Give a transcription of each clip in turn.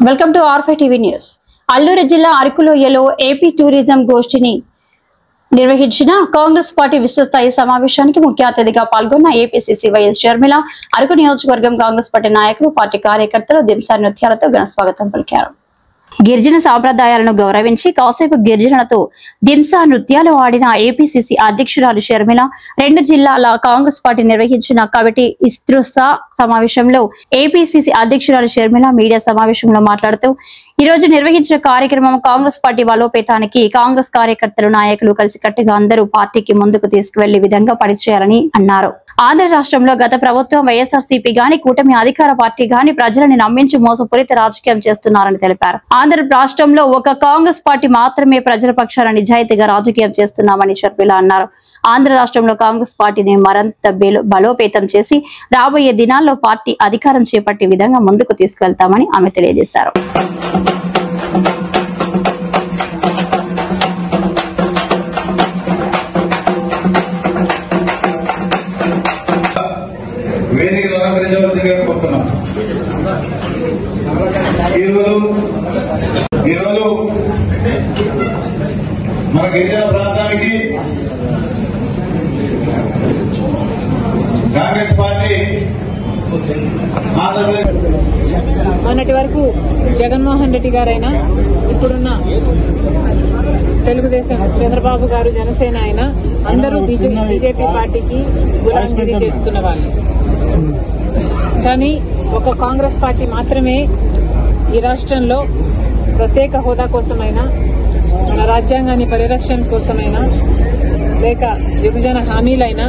Welcome to ఆర్5 TV news. Alluri జిల్లా అరకులోయలో ఏపీ టూరిజం గోష్ఠిని నిర్వహించిన కాంగ్రెస్ పార్టీ విస్తృతస్థాయి సమావేశానికి ముఖ్య అతిథిగా పాల్గొన్న ఏపీసీసీ వైఎస్ షర్మిల అరకు నియోజకవర్గం కాంగ్రెస్ పార్టీ నాయకులు, పార్టీ కార్యకర్తలు దింసా నృత్యాలతో ఘన స్వాగతం పలికారు. గిరిజన సాంప్రదాయాలను గౌరవించి కాసేపు గిరిజనులతో దింసా నృత్యాలు ఆడిన ఏపీసీసీ అధ్యక్షురాలు షర్మిల రెండు జిల్లాల కాంగ్రెస్ పార్టీ నిర్వహించిన కమిటీ విస్తృత సమావేశంలో ఏపీసీసీ అధ్యక్షురాలు షర్మిల మీడియా సమావేశంలో మాట్లాడుతూ ఈ రోజు నిర్వహించిన కార్యక్రమం కాంగ్రెస్ పార్టీ బలోపేతానికి కాంగ్రెస్ కార్యకర్తలు, నాయకులు కలిసికట్టుగా అందరూ పార్టీకి ముందుకు తీసుకువెళ్లే విధంగా పనిచేయాలని అన్నారు. ఆంధ్ర రాష్ట్రంలో గత ప్రభుత్వం వైఎస్ఆర్సీపీ గాని కూటమి అధికార పార్టీ గాని ప్రజలని నమ్మించి మోసపూరిత రాజకీయం చేస్తున్నారని తెలిపారు. ఆంధ్ర రాష్ట్రంలో ఒక కాంగ్రెస్ పార్టీ మాత్రమే ప్రజల పక్షాన నిజాయితీగా రాజకీయం చేస్తున్నామని షర్మిల అన్నారు. ఆంధ్ర రాష్ట్రంలో కాంగ్రెస్ పార్టీని మరింత బలోపేతం చేసి రాబోయే దినాల్లో పార్టీ అధికారం చేపట్టే విధంగా ముందుకు తీసుకెళ్తామని ఆమె తెలియజేశారు. ఈరోజు మన గిరిజన ప్రాంతానికి కాంగ్రెస్ పార్టీ మొన్నటి వరకు జగన్మోహన్ రెడ్డి గారైనా, ఇప్పుడున్న తెలుగుదేశం చంద్రబాబు గారు, జనసేన అయినా అందరూ బీజేపీ పార్టీకి గులాంగిరి చేస్తున్న వాళ్ళు. కానీ ఒక కాంగ్రెస్ పార్టీ మాత్రమే ఈ రాష్ట్రంలో ప్రత్యేక హోదా కోసమైనా, మన రాజ్యాంగాన్ని పరిరక్షణ కోసమైనా, లేక విభజన హామీలైనా,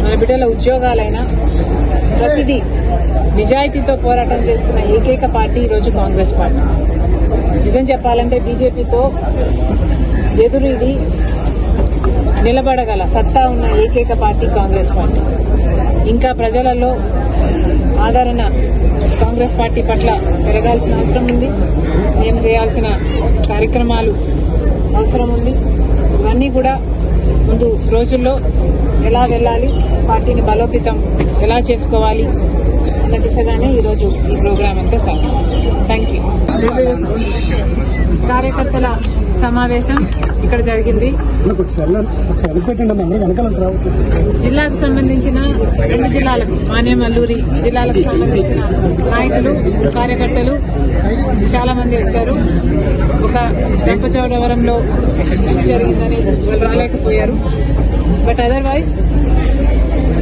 మన బిడ్డల ఉద్యోగాలైనా ప్రతిదీ నిజాయితీతో పోరాటం చేస్తున్న ఏకైక పార్టీ ఈరోజు కాంగ్రెస్ పార్టీ. నిజం చెప్పాలంటే బీజేపీతో ఎదురీది నిలబడగల సత్తా ఉన్న ఏకైక పార్టీ కాంగ్రెస్ పార్టీ. ఇంకా ప్రజలలో ఆదరణ కాంగ్రెస్ పార్టీ పట్ల పెరగాల్సిన అవసరం ఉంది. మేము చేయాల్సిన కార్యక్రమాలు అవసరం ఉంది. ఇవన్నీ కూడా ముందు రోజుల్లో ఎలా వెళ్ళాలి, పార్టీని బలోపేతం ఎలా చేసుకోవాలి అన్న దిశగానే ఈరోజు ఈ ప్రోగ్రాం అంతా సాగు. Thank you. కార్యకర్తల సమావేశం ఇక్కడ జరిగింది. జిల్లాకు సంబంధించిన రెండు జిల్లాలకు, మానేం, అల్లూరి జిల్లాలకు సంబంధించిన నాయకులు, కార్యకర్తలు చాలా మంది వచ్చారు. ఒక రంపచోడవరంలో జరిగిందని వాళ్ళు రాలేకపోయారు. బట్ అదర్వైజ్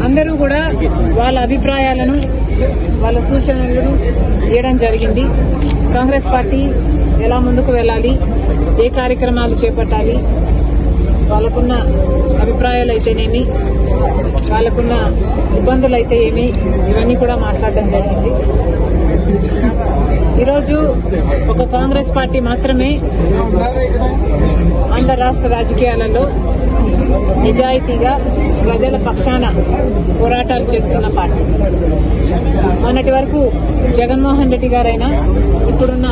అందరూ కూడా వాళ్ళ అభిప్రాయాలను, వాళ్ళ సూచనలను ఇవ్వడం జరిగింది. కాంగ్రెస్ పార్టీ ఎలా ముందుకు వెళ్ళాలి, ఏ కార్యక్రమాలు చేపట్టాలి, వాళ్ళకున్న అభిప్రాయాలు అయితేనేమి, వాళ్ళకున్న ఇబ్బందులు అయితే ఏమి, ఇవన్నీ కూడా మాట్లాడడం జరిగింది. ఈరోజు ఒక కాంగ్రెస్ పార్టీ మాత్రమే ఆంధ్ర రాష్ట్ర రాజకీయాలలో నిజాయితీగా ప్రజల పక్షాన పోరాటాలు చేస్తున్న పార్టీ. మొన్నటి వరకు జగన్మోహన్ రెడ్డి గారైనా, ఇప్పుడున్న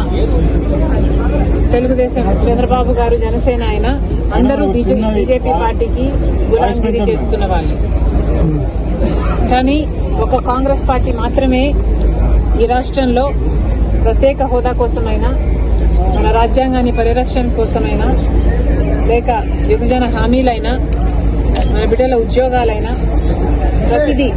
తెలుగుదేశం చంద్రబాబు గారు, జనసేన అయినా అందరూ బీజేపీ పార్టీకి గులాంగిరి చేస్తున్న వాళ్ళు. కానీ ఒక కాంగ్రెస్ పార్టీ మాత్రమే ఈ రాష్ట్రంలో ప్రత్యేక హోదా కోసమైనా, మన రాజ్యాంగాన్ని పరిరక్షణ కోసమైనా, లేక విభజన హామీలైనా, మన బిడ్డల ఉద్యోగాలైనా ప్రతిదీ